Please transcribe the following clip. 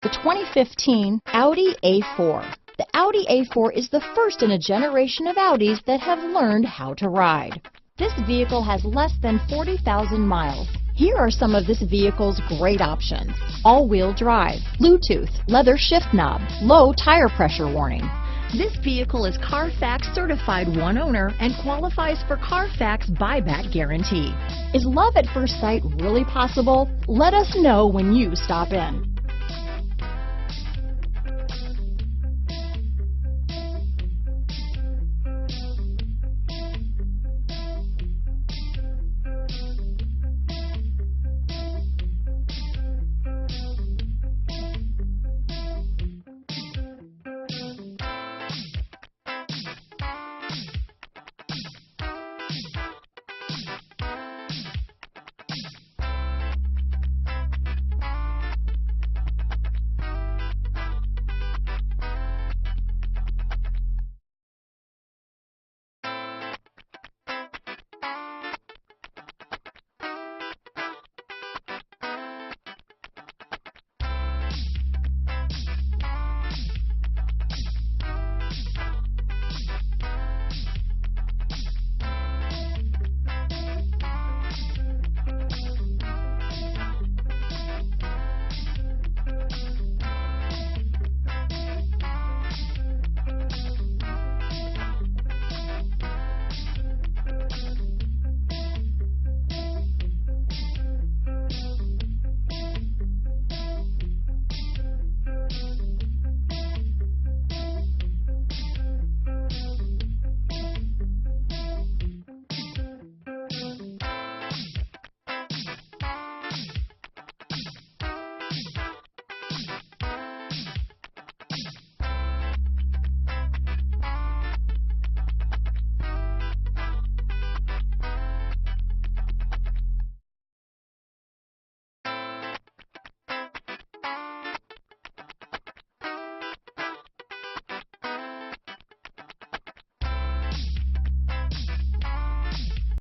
The 2015 Audi A4. The Audi A4 is the first in a generation of Audis that have learned how to ride. This vehicle has less than 40,000 miles. Here are some of this vehicle's great options: all-wheel drive, Bluetooth, leather shift knob, low tire pressure warning. This vehicle is Carfax certified one owner and qualifies for Carfax buyback guarantee. Is love at first sight really possible? Let us know when you stop in.